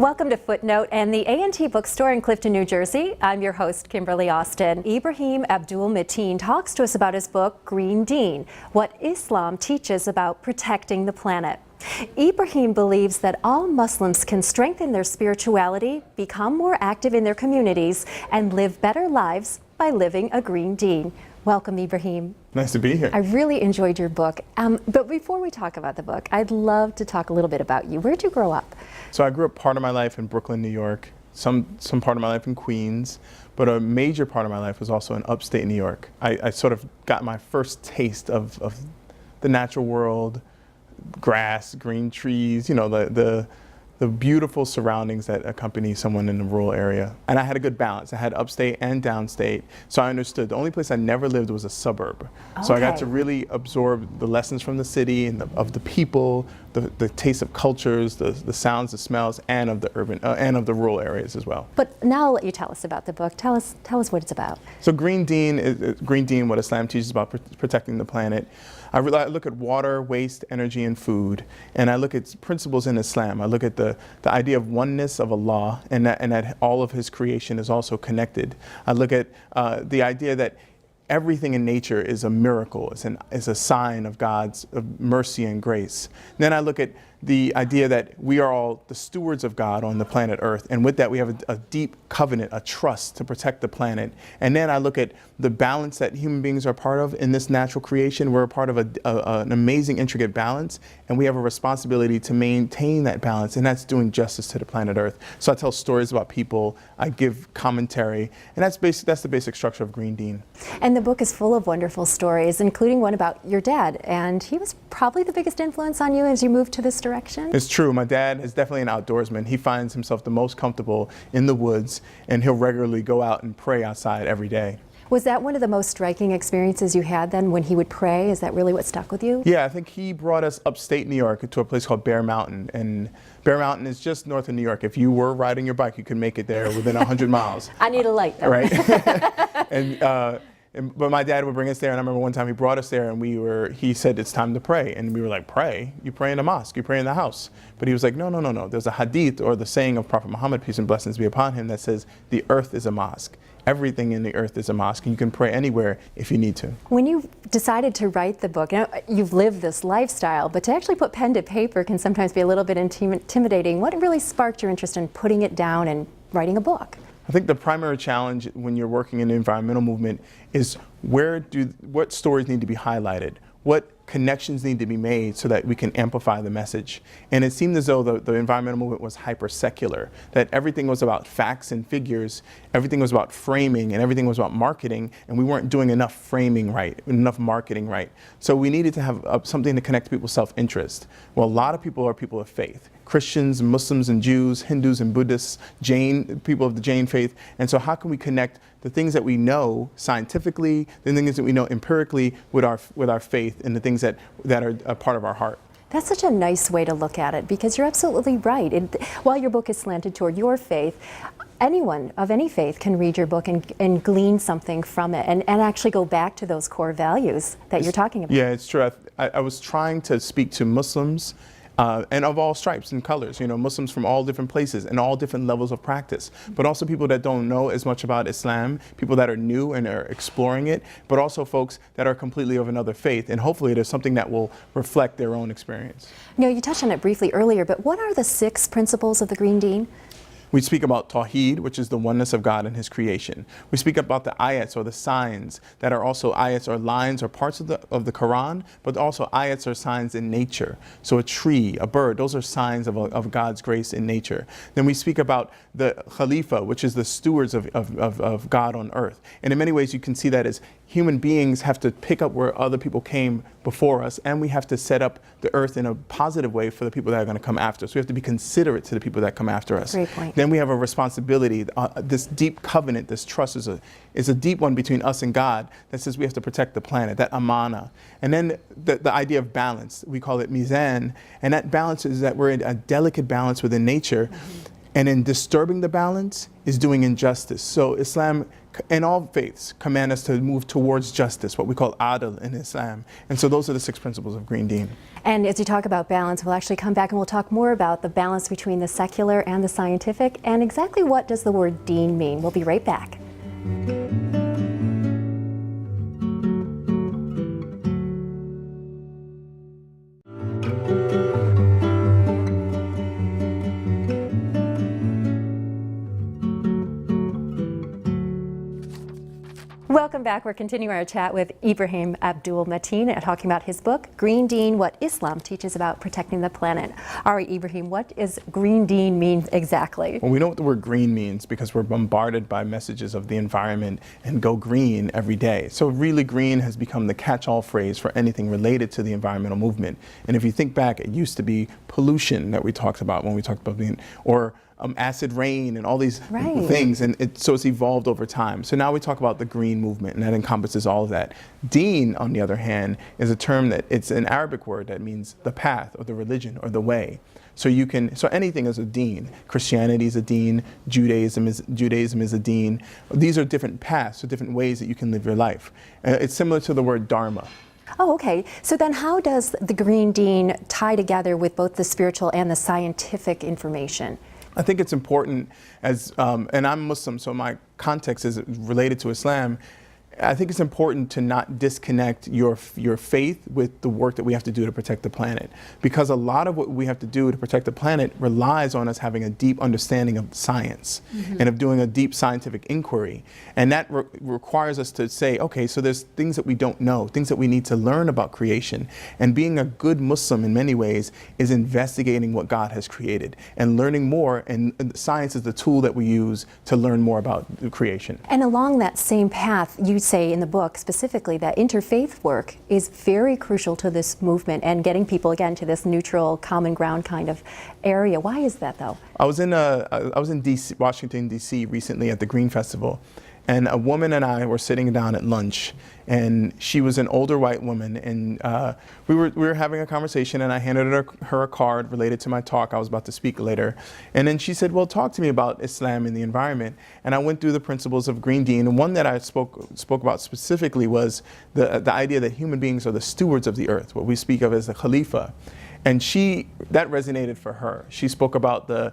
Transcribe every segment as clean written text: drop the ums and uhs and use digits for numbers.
Welcome to Footnote and the A&T Bookstore in Clifton, New Jersey. I'm your host, Kimberly Austin. Ibrahim Abdul Matin talks to us about his book, Green Deen, What Islam Teaches About Protecting the Planet. Ibrahim believes that all Muslims can strengthen their spirituality, become more active in their communities, and live better lives by living a green deen. Welcome, Ibrahim. Nice to be here. I really enjoyed your book. But before we talk about the book, I'd love to talk a little bit about you. Where'd you grow up? So I grew up part of my life in Brooklyn, New York, some part of my life in Queens, but a major part of my life was also in upstate New York. I sort of got my first taste of the natural world, grass, green trees, you know, the beautiful surroundings that accompany someone in a rural area. And I had a good balance. I had upstate and downstate. So I understood the only place I never lived was a suburb. Okay. So I got to really absorb the lessons from the city and of the people, the taste of cultures, the sounds, the smells, and of the urban and of the rural areas as well. But now I'll let you tell us about the book. Tell us what it's about. So Green Deen, What Islam Teaches About Protecting the Planet. I look at water, waste, energy, and food, and I look at principles in Islam. I look at the idea of oneness of Allah, and that all of His creation is also connected. I look at the idea that everything in nature is a miracle, is a sign of God's mercy and grace. And then I look at the idea that we are all the stewards of God on the planet Earth, and with that we have a deep covenant, a trust to protect the planet. And then I look at the balance that human beings are part of in this natural creation. We're a part of an amazing, intricate balance, and we have a responsibility to maintain that balance, and that's doing justice to the planet Earth. So I tell stories about people, I give commentary, and that's the basic structure of Green Deen. And the book is full of wonderful stories, including one about your dad, and he was probably the biggest influence on you as you moved to this direction. It's true. My dad is definitely an outdoorsman. He finds himself the most comfortable in the woods, and he'll regularly go out and pray outside every day. Was that one of the most striking experiences you had then when he would pray? Is that really what stuck with you? Yeah, I think he brought us upstate New York to a place called Bear Mountain. And Bear Mountain is just north of New York. If you were riding your bike, you could make it there within 100 miles. I need a light, though. Right? But my dad would bring us there, and I remember one time he brought us there, and he said, it's time to pray. And we were like, pray? You pray in the mosque, you pray in the house. But he was like, no. There's a hadith, or the saying of Prophet Muhammad, peace and blessings be upon him, that says, the earth is a mosque. Everything in the earth is a mosque, and you can pray anywhere if you need to. When you decided to write the book, you've lived this lifestyle, but to actually put pen to paper can sometimes be a little bit intimidating. What really sparked your interest in putting it down and writing a book? I think the primary challenge when you're working in the environmental movement is what stories need to be highlighted, what connections need to be made so that we can amplify the message. And it seemed as though the environmental movement was hyper-secular, that everything was about facts and figures, everything was about framing, and everything was about marketing, and we weren't doing enough framing right, enough marketing right. So we needed to have something to connect people's self-interest. Well, a lot of people are people of faith. Christians, Muslims, and Jews, Hindus and Buddhists, people of the Jain faith. And so how can we connect the things that we know scientifically, the things that we know empirically with our faith, and the things that are a part of our heart? That's such a nice way to look at it, because you're absolutely right. While your book is slanted toward your faith, anyone of any faith can read your book and glean something from it and actually go back to those core values that you're talking about. Yeah, it's true. I was trying to speak to Muslims and of all stripes and colors, you know, Muslims from all different places and all different levels of practice, but also people that don't know as much about Islam, people that are new and are exploring it, but also folks that are completely of another faith, and hopefully there's something that will reflect their own experience. You know, you touched on it briefly earlier, but what are the 6 principles of the Green Deen? We speak about Tawheed, which is the oneness of God and His creation. We speak about the ayats, or the signs, that are also ayats or lines or parts of the Quran, but also ayats or signs in nature. So a tree, a bird, those are signs of God's grace in nature. Then we speak about the Khalifa, which is the stewards of God on earth. And in many ways you can see that as human beings have to pick up where other people came before us, and we have to set up the earth in a positive way for the people that are going to come after us. We have to be considerate to the people that come after us. Great point. Then we have a responsibility. This deep covenant, this trust is a deep one between us and God that says we have to protect the planet, that amana. And then the idea of balance, we call it mizan, and that balance is that we're in a delicate balance within nature. And in disturbing the balance is doing injustice. So Islam and all faiths command us to move towards justice, what we call adl in Islam. And so those are the 6 principles of Green Deen. And as you talk about balance, we'll actually come back and we'll talk more about the balance between the secular and the scientific, and exactly what does the word Deen mean. We'll be right back. Welcome back. We're continuing our chat with Ibrahim Abdul Matin, talking about his book, Green Deen, What Islam Teaches About Protecting the Planet. All right, Ibrahim, what does Green Deen mean exactly? Well, we know what the word green means because we're bombarded by messages of the environment and go green every day. So really green has become the catch-all phrase for anything related to the environmental movement. And if you think back, it used to be pollution that we talked about when we talked about being, or acid rain and all these things, and so it's evolved over time. So now we talk about the green movement, and that encompasses all of that. Deen, on the other hand, is a term that it's an Arabic word that means the path or the religion or the way. So you can, so anything is a deen. Christianity is a deen, Judaism is a deen. These are different paths or different ways that you can live your life. It's similar to the word dharma. Oh, okay. So then how does the Green Deen tie together with both the spiritual and the scientific information? I think it's important as, and I'm Muslim, so my context is related to Islam. I think it's important to not disconnect your faith with the work that we have to do to protect the planet, because a lot of what we have to do to protect the planet relies on us having a deep understanding of science and of doing a deep scientific inquiry. And that requires us to say, okay, so there's things that we don't know, things that we need to learn about creation. And being a good Muslim in many ways is investigating what God has created and learning more, and science is the tool that we use to learn more about creation. And along that same path, you say in the book specifically that interfaith work is very crucial to this movement and getting people again to this neutral, common ground kind of area. Why is that, though? I was in DC, Washington, D.C. recently at the Green Festival, and a woman and I were sitting down at lunch, and she was an older white woman, and we were having a conversation, and I handed her a card related to my talk I was about to speak later. And then she said, well, talk to me about Islam and the environment. And I went through the principles of Green Deen, and one that I spoke about specifically was the idea that human beings are the stewards of the earth, what we speak of as the Khalifa. And that resonated for her. She spoke about the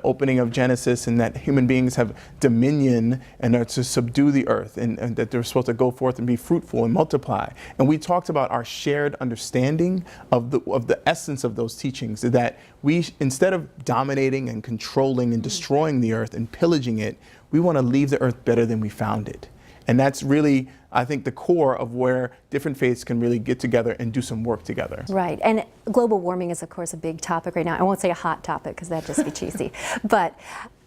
opening of Genesis and that human beings have dominion and are to subdue the earth, and that they're supposed to go forth and be fruitful and multiply. And we talked about our shared understanding of the essence of those teachings, that we, instead of dominating and controlling and destroying the earth and pillaging it, we want to leave the earth better than we found it. And that's really, I think, the core of where different faiths can really get together and do some work together. Right. And global warming is, of course, a big topic right now. I won't say a hot topic because that'd just be cheesy. But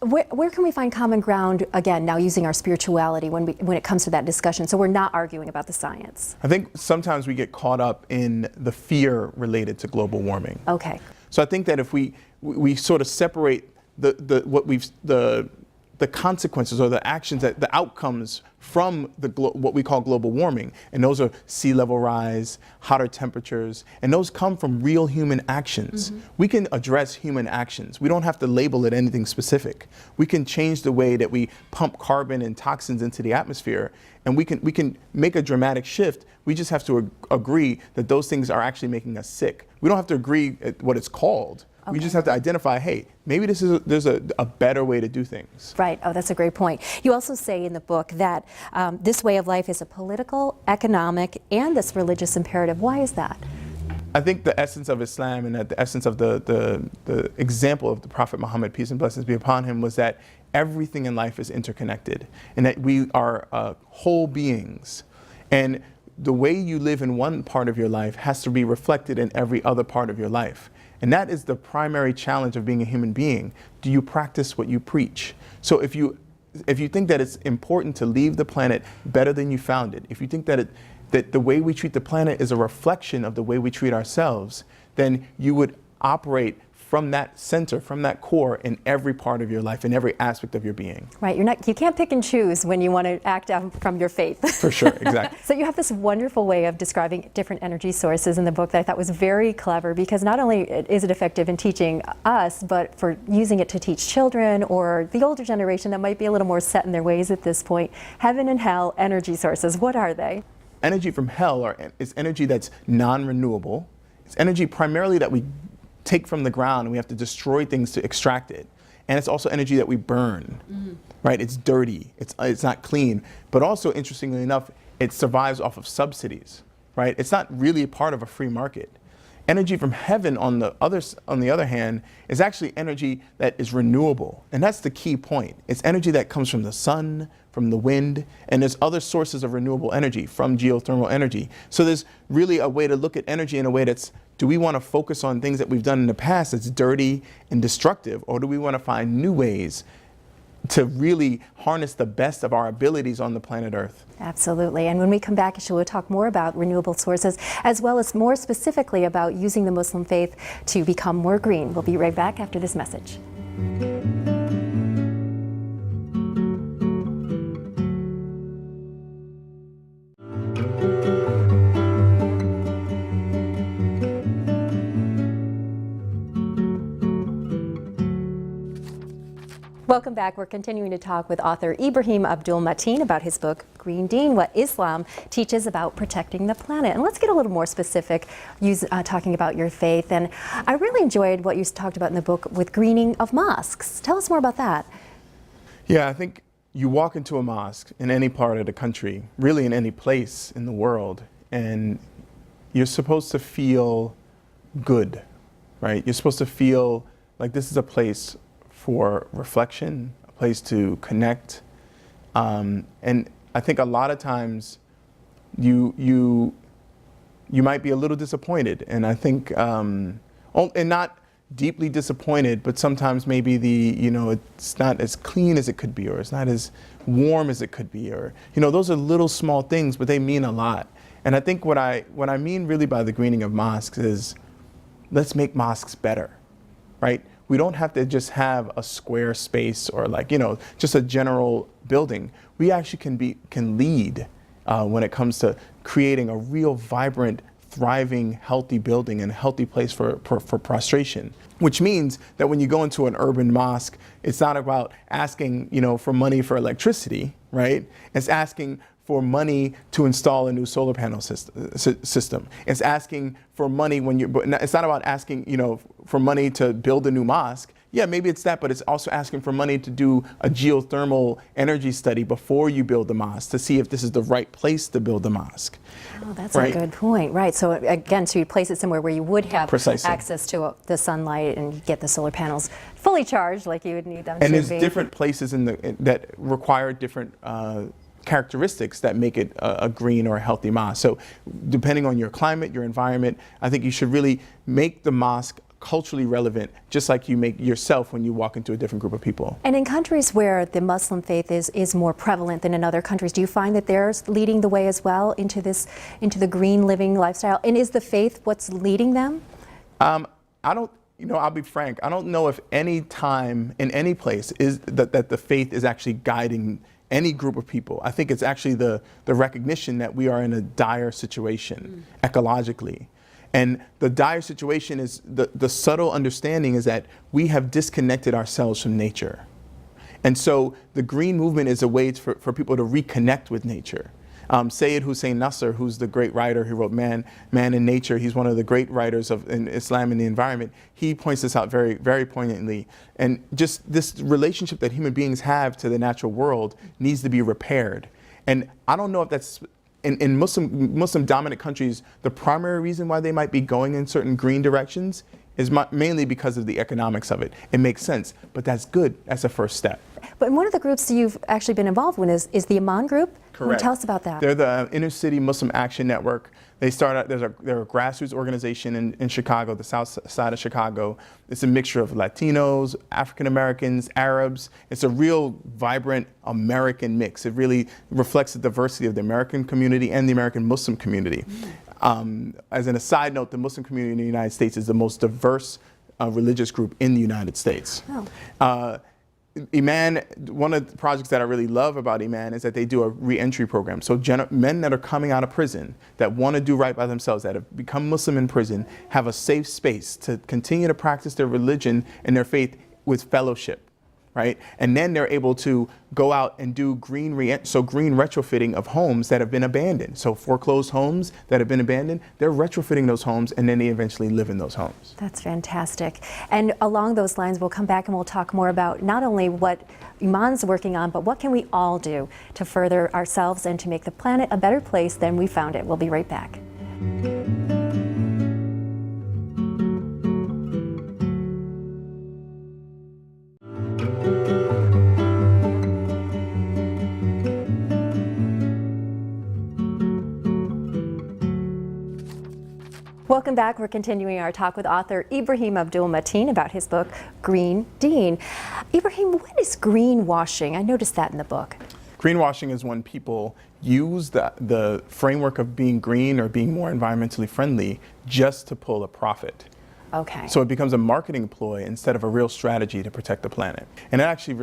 where can we find common ground, again, now using our spirituality when it comes to that discussion, so we're not arguing about the science? I think sometimes we get caught up in the fear related to global warming. Okay. So I think that if we sort of separate the consequences or the actions, the outcomes from what we call global warming, and those are sea level rise, hotter temperatures, and those come from real human actions. We can address human actions. We don't have to label it anything specific. We can change the way that we pump carbon and toxins into the atmosphere, and we can make a dramatic shift. We just have to agree that those things are actually making us sick. We don't have to agree at what it's called. Okay. We just have to identify, hey, maybe there's a better way to do things. Right. Oh, that's a great point. You also say in the book that this way of life is a political, economic, and this religious imperative. Why is that? I think the essence of Islam and the essence of the example of the Prophet Muhammad, peace and blessings be upon him, was that everything in life is interconnected and that we are whole beings. And the way you live in one part of your life has to be reflected in every other part of your life. And that is the primary challenge of being a human being. Do you practice what you preach? So if you think that it's important to leave the planet better than you found it, if you think that the way we treat the planet is a reflection of the way we treat ourselves, then you would operate from that center, from that core in every part of your life, in every aspect of your being. Right, you can't pick and choose when you want to act out from your faith. For sure, exactly. So you have this wonderful way of describing different energy sources in the book that I thought was very clever, because not only is it effective in teaching us, but for using it to teach children or the older generation that might be a little more set in their ways at this point. Heaven and hell energy sources, what are they? Energy from hell is energy that's non-renewable. It's energy primarily that we take from the ground and we have to destroy things to extract it. And it's also energy that we burn, right? It's dirty, it's not clean. But also, interestingly enough, it survives off of subsidies, right? It's not really a part of a free market. Energy from heaven, on the other hand, is actually energy that is renewable. And that's the key point. It's energy that comes from the sun, from the wind, and there's other sources of renewable energy from geothermal energy. So there's really a way to look at energy in a way that's, do we want to focus on things that we've done in the past that's dirty and destructive, or do we want to find new ways to really harness the best of our abilities on the planet Earth? Absolutely. And when we come back, we'll talk more about renewable sources, as well as more specifically about using the Muslim faith to become more green. We'll be right back after this message. Welcome back. We're continuing to talk with author Ibrahim Abdul Matin about his book, Green Deen, What Islam Teaches About Protecting the Planet. And let's get a little more specific, talking about your faith. And I really enjoyed what you talked about in the book with greening of mosques. Tell us more about that. Yeah, I think you walk into a mosque in any part of the country, really in any place in the world, and you're supposed to feel good, right? You're supposed to feel like this is a place for reflection, a place to connect. And I think a lot of times you might be a little disappointed. And I think, and not deeply disappointed, but sometimes maybe it's not as clean as it could be, or it's not as warm as it could be, or, those are little small things, but they mean a lot. And I think what I mean really by the greening of mosques is, let's make mosques better, right? We don't have to just have a square space or just a general building. We actually can lead when it comes to creating a real vibrant, thriving, healthy building and a healthy place for prostration. Which means that when you go into an urban mosque, it's not about asking, for money for electricity, right? It's asking for money to install a new solar panel system. It's asking for money it's not about asking, for money to build a new mosque. Yeah, maybe it's that, but it's also asking for money to do a geothermal energy study before you build the mosque to see if this is the right place to build the mosque. Oh, that's right? A good point, right? So again, so you place it somewhere where you would have Precisely. access to the sunlight and get the solar panels fully charged like you would need them to be. And there's different places that require different characteristics that make it a green or a healthy mosque. So depending on your climate, your environment, I think you should really make the mosque culturally relevant, just like you make yourself when you walk into a different group of people. And in countries where the Muslim faith is more prevalent than in other countries, do you find that they're leading the way as well into the green living lifestyle? And is the faith what's leading them? I don't, I'll be frank, I don't know if any time in any place is that the faith is actually guiding any group of people. I think it's actually the recognition that we are in a dire situation ecologically. And the dire situation is, the subtle understanding is that we have disconnected ourselves from nature. And so the green movement is a way for people to reconnect with nature. Sayyid Hussein Nasr, who's the great writer who wrote Man in Nature, he's one of the great writers in Islam and the environment, he points this out very, very poignantly. And just this relationship that human beings have to the natural world needs to be repaired. And I don't know if that's, in Muslim dominant countries, the primary reason why they might be going in certain green directions is mainly because of the economics of it. It makes sense, but that's good. That's a first step. But one of the groups you've actually been involved with is the Aman Group. Correct. Tell us about that. They're the Inner City Muslim Action Network. They're a grassroots organization in Chicago, the south side of Chicago. It's a mixture of Latinos, African Americans, Arabs. It's a real vibrant American mix. It really reflects the diversity of the American community and the American Muslim community. As an aside note, the Muslim community in the United States is the most diverse religious group in the United States. Oh. Iman, one of the projects that I really love about Iman is that they do a re-entry program. So men that are coming out of prison, that want to do right by themselves, that have become Muslim in prison, have a safe space to continue to practice their religion and their faith with fellowship, right? And then they're able to go out and do green retrofitting of homes that have been abandoned. So foreclosed homes that have been abandoned, they're retrofitting those homes, and then they eventually live in those homes. That's fantastic. And along those lines, we'll come back and we'll talk more about not only what Iman's working on, but what can we all do to further ourselves and to make the planet a better place than we found it. We'll be right back. Welcome back. We're continuing our talk with author Ibrahim Abdul Matin about his book, Green Deen. Ibrahim, what is greenwashing? I noticed that in the book. Greenwashing is when people use the framework of being green or being more environmentally friendly just to pull a profit. Okay. So it becomes a marketing ploy instead of a real strategy to protect the planet. And it actually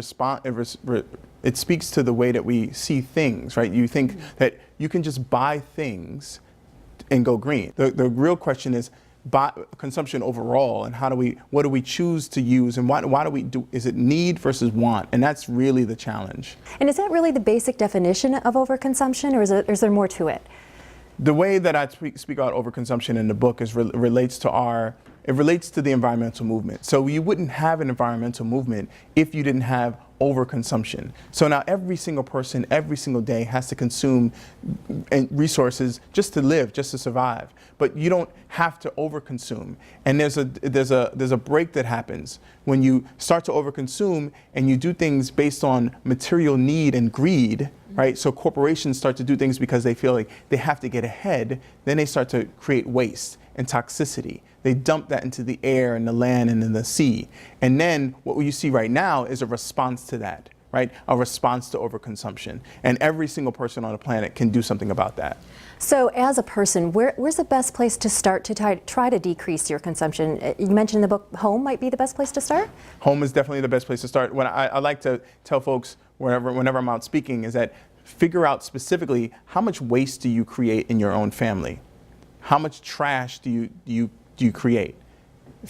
it speaks to the way that we see things, right? You think that you can just buy things and go green. The real question is consumption overall, and what do we choose to use, and why do we do? Is it need versus want? And that's really the challenge. And is that really the basic definition of overconsumption, or is there more to it? The way that I speak about overconsumption in the book relates to the environmental movement. So you wouldn't have an environmental movement if you didn't have overconsumption. So now every single person, every single day has to consume resources just to live, just to survive. But you don't have to overconsume. And there's a break that happens when you start to overconsume and you do things based on material need and greed, right? So corporations start to do things because they feel like they have to get ahead. Then they start to create waste and toxicity. They dump that into the air and the land and in the sea. And then what you see right now is a response to that, right? A response to overconsumption. And every single person on the planet can do something about that. So as a person, where's the best place to start to try to decrease your consumption? You mentioned in the book, home might be the best place to start? Home is definitely the best place to start. When I like to tell folks whenever I'm out speaking is that figure out specifically how much waste do you create in your own family? How much trash do you create?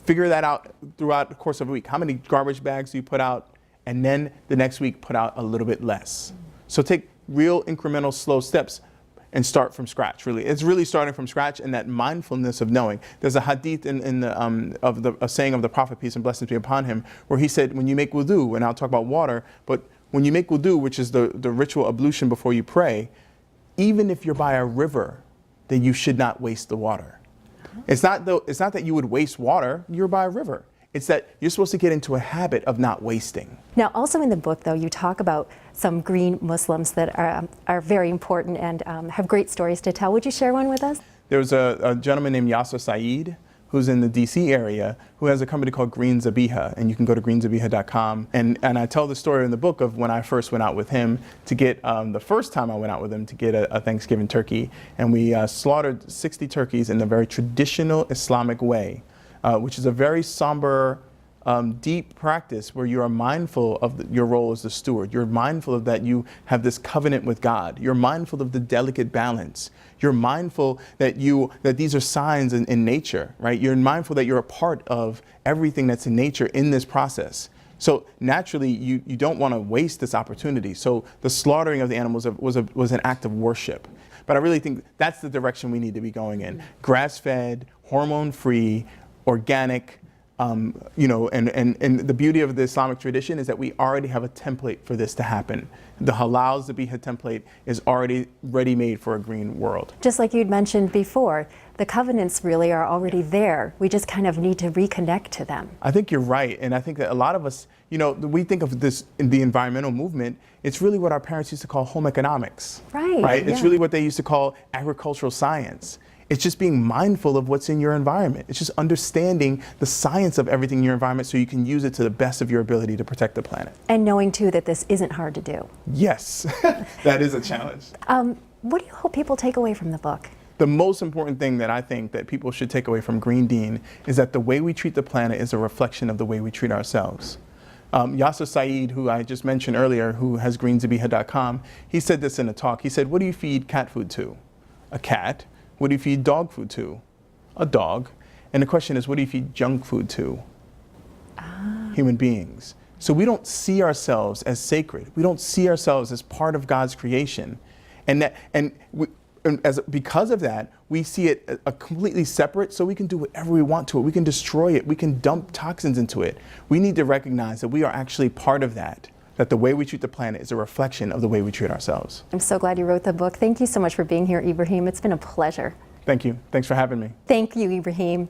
Figure that out throughout the course of a week. How many garbage bags do you put out? And then the next week, put out a little bit less. So take real incremental slow steps and start from scratch, really. It's really starting from scratch, and that mindfulness of knowing. There's a hadith a saying of the Prophet, peace and blessings be upon him, where he said, when you make wudu, and I'll talk about water, but when you make wudu, which is the ritual ablution before you pray, even if you're by a river, then you should not waste the water. It's not that you would waste water, you're by a river. It's that you're supposed to get into a habit of not wasting. Now, also in the book, though, you talk about some green Muslims that are very important and have great stories to tell. Would you share one with us? There's a gentleman named Yasser Saeed, who's in the DC area, who has a company called Green Zabiha, and you can go to greenzabiha.com. And I tell the story in the book of when I first went out with him to get, the first time I went out with him to get a Thanksgiving turkey, and we slaughtered 60 turkeys in the very traditional Islamic way, which is a very somber, deep practice where you are mindful of your role as the steward. You're mindful of that you have this covenant with God. You're mindful of the delicate balance. You're mindful that these are signs in nature, right? You're mindful that you're a part of everything that's in nature in this process. So naturally, you don't want to waste this opportunity. So the slaughtering of the animals was an act of worship. But I really think that's the direction we need to be going in. Grass-fed, hormone-free, organic, and the beauty of the Islamic tradition is that we already have a template for this to happen. The Halal Zabiha template is already ready-made for a green world. Just like you'd mentioned before, the covenants really are already there. We just kind of need to reconnect to them. I think you're right, and I think that a lot of us, we think of this in the environmental movement, it's really what our parents used to call home economics. Right. It's really what they used to call agricultural science. It's just being mindful of what's in your environment. It's just understanding the science of everything in your environment so you can use it to the best of your ability to protect the planet. And knowing, too, that this isn't hard to do. Yes, that is a challenge. What do you hope people take away from the book? The most important thing that I think that people should take away from Green Deen is that the way we treat the planet is a reflection of the way we treat ourselves. Yasser Saeed, who I just mentioned earlier, who has greenzabiha.com, he said this in a talk. He said, what do you feed cat food to? A cat. What do you feed dog food to? A dog. And the question is, what do you feed junk food to? Human beings. So we don't see ourselves as sacred. We don't see ourselves as part of God's creation. Because of that, we see it a completely separate, so we can do whatever we want to it. We can destroy it. We can dump toxins into it. We need to recognize that we are actually part of that the way we treat the planet is a reflection of the way we treat ourselves. I'm so glad you wrote the book. Thank you so much for being here, Ibrahim. It's been a pleasure. Thank you. Thanks for having me. Thank you, Ibrahim.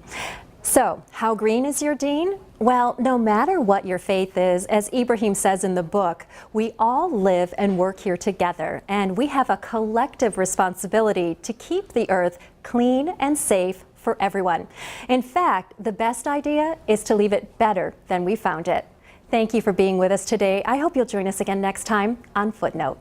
So, how green is your Deen? Well, no matter what your faith is, as Ibrahim says in the book, we all live and work here together, and we have a collective responsibility to keep the earth clean and safe for everyone. In fact, the best idea is to leave it better than we found it. Thank you for being with us today. I hope you'll join us again next time on Footnote.